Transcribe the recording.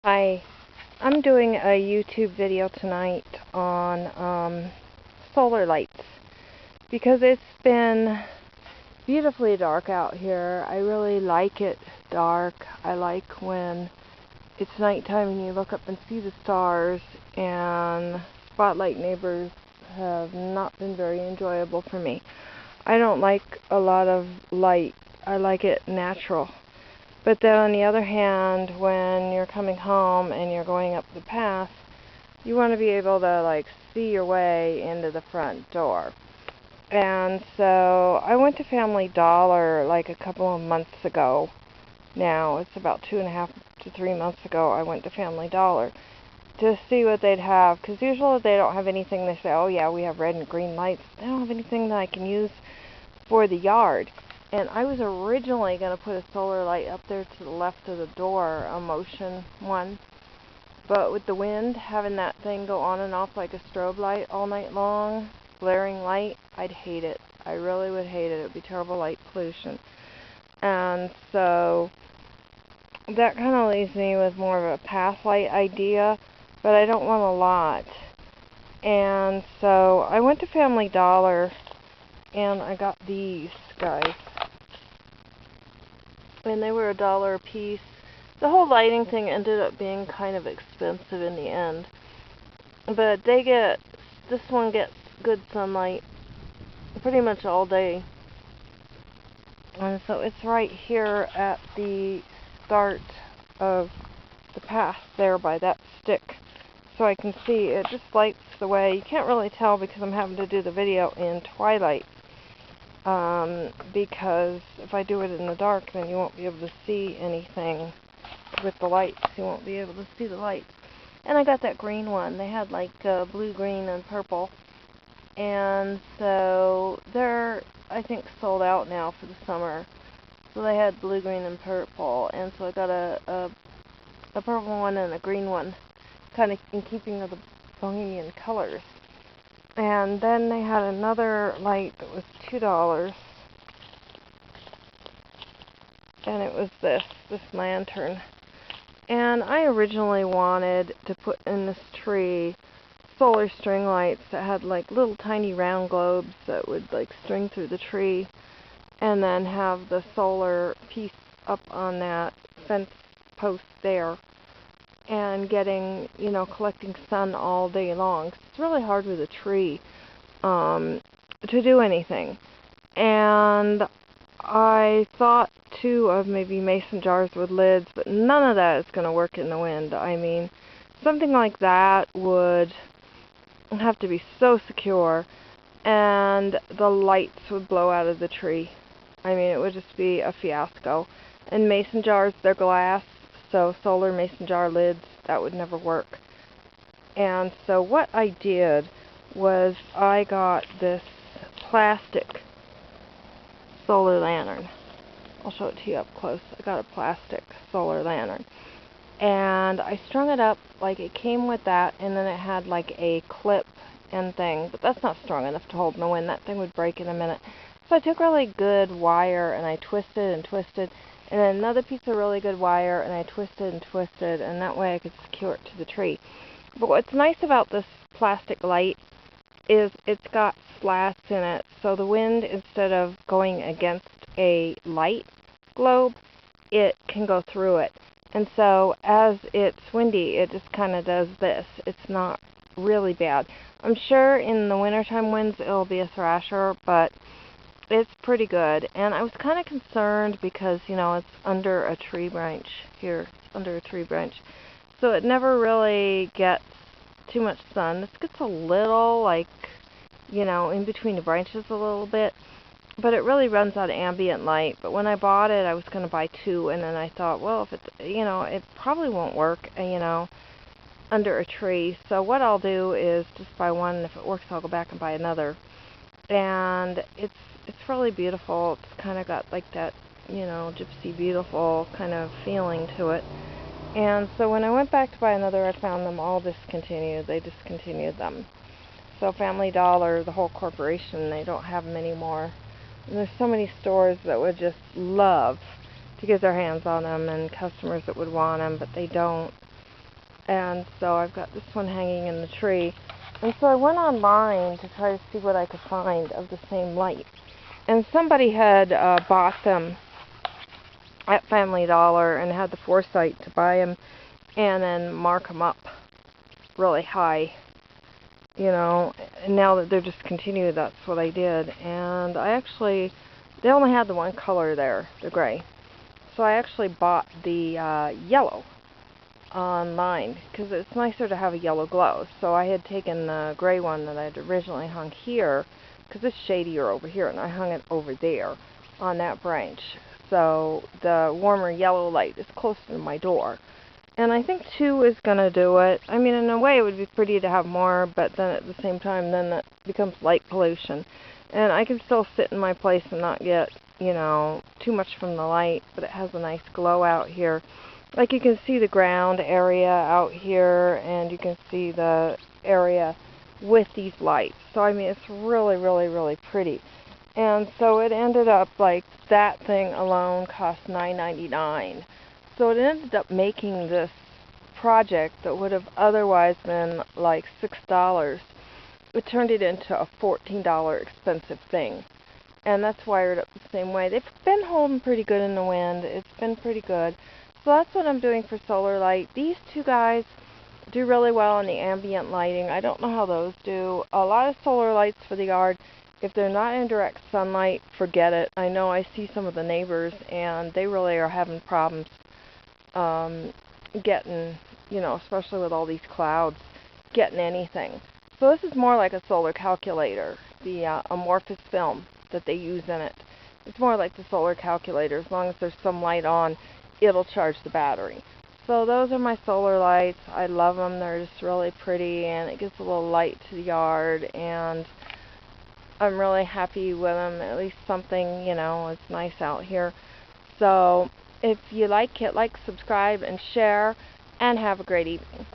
Hi, I'm doing a YouTube video tonight on solar lights because it's been beautifully dark out here. I really like it dark. I like when it's nighttime and you look up and see the stars, and spotlight neighbors have not been very enjoyable for me. I don't like a lot of light. I like it natural. But then on the other hand, when you're coming home and you're going up the path, you want to be able to see your way into the front door. And so I went to Family Dollar a couple of months ago. Now it's about 2.5 to 3 months ago I went to Family Dollar to see what they'd have, because usually they don't have anything. They say, oh yeah, we have red and green lights. They don't have anything that I can use for the yard. And I was originally going to put a solar light up there to the left of the door, a motion one. But with the wind, having that thing go on and off like a strobe light all night long, blaring light, I'd hate it. I really would hate it. It would be terrible light pollution. And so that kind of leaves me with more of a path light idea, but I don't want a lot. And so I went to Family Dollar and I got these guys. And they were $1 a piece. The whole lighting thing ended up being kind of expensive in the end. But this one gets good sunlight pretty much all day. And so it's right here at the start of the path there by that stick. So I can see it just lights the way. You can't really tell because I'm having to do the video in twilight. Because if I do it in the dark, then you won't be able to see anything with the lights. You won't be able to see the lights. And I got that green one. They had blue, green, and purple. And so they're, I think, sold out now for the summer. So they had blue, green, and purple. And so I got a purple one and a green one, kind of in keeping with the Bohemian colors. And then they had another light that was $2, and it was this lantern. And I originally wanted to put in this tree solar string lights that had little tiny round globes that would string through the tree, and then have the solar piece up on that fence post there, and collecting sun all day long. It's really hard with a tree to do anything. And I thought too of maybe mason jars with lids, but none of that is going to work in the wind. I mean, something like that would have to be so secure, and the lights would blow out of the tree. I mean, it would just be a fiasco. And mason jars, they're glass, so solar mason jar lids, that would never work. And so what I did was I got this plastic solar lantern. I'll show it to you up close. I got a plastic solar lantern. And I strung it up it came with that, and then it had a clip and thing, but that's not strong enough to hold in the wind. That thing would break in a minute. So I took really good wire and I twisted and twisted, and then another piece of really good wire, and I twisted and twisted, and that way I could secure it to the tree. But what's nice about this plastic light is it's got slats in it, so the wind, instead of going against a light globe, it can go through it. And so as it's windy, it just kind of does this. It's not really bad. I'm sure in the wintertime winds it'll be a thrasher, but it's pretty good. And I was kind of concerned because, it's under a tree branch here. It's under a tree branch. So it never really gets too much sun. This gets a little, in between the branches a little bit. But it really runs out of ambient light. But when I bought it, I was going to buy two. And then I thought, well, if it's, it probably won't work, under a tree. So what I'll do is just buy one, and if it works, I'll go back and buy another. And it's really beautiful. It's kind of got that, gypsy beautiful kind of feeling to it. And so when I went back to buy another, I found them all discontinued. They discontinued them. So Family Dollar, the whole corporation, they don't have them anymore. And there's so many stores that would just love to get their hands on them, and customers that would want them, but they don't. And so I've got this one hanging in the tree. And so I went online to try to see what I could find of the same light. And somebody had bought them at Family Dollar and had the foresight to buy them and then mark them up really high. You know, and now that they're discontinued, that's what I did. And they only had the one color there, the gray. So I actually bought the yellow online because it's nicer to have a yellow glow. So I had taken the gray one that I had originally hung here, because it's shadier over here, and I hung it over there on that branch. So the warmer yellow light is closer to my door. And I think 2 is going to do it. I mean, in a way it would be pretty to have more, but then at the same time, then that becomes light pollution. And I can still sit in my place and not get, you know, too much from the light, but it has a nice glow out here. Like you can see the ground area out here, and you can see the area with these lights. So I mean, it's really, really, really pretty. And so it ended up like that thing alone cost $9.99. So it ended up making this project that would have otherwise been like $6. It turned it into a $14 expensive thing. And that's wired up the same way. They've been holding pretty good in the wind. It's been pretty good. So that's what I'm doing for solar light. These 2 guys do really well in the ambient lighting. I don't know how those do. A lot of solar lights for the yard, if they're not in direct sunlight, forget it. I know I see some of the neighbors, and they really are having problems getting, you know, especially with all these clouds, getting anything. So this is more like a solar calculator, the amorphous film that they use in it. It's more like the solar calculator. As long as there's some light on, it'll charge the battery. So those are my solar lights. I love them. They're just really pretty, and it gives a little light to the yard, and I'm really happy with them. At least something, you know, is nice out here. So if you like it, like, subscribe, and share, and have a great evening.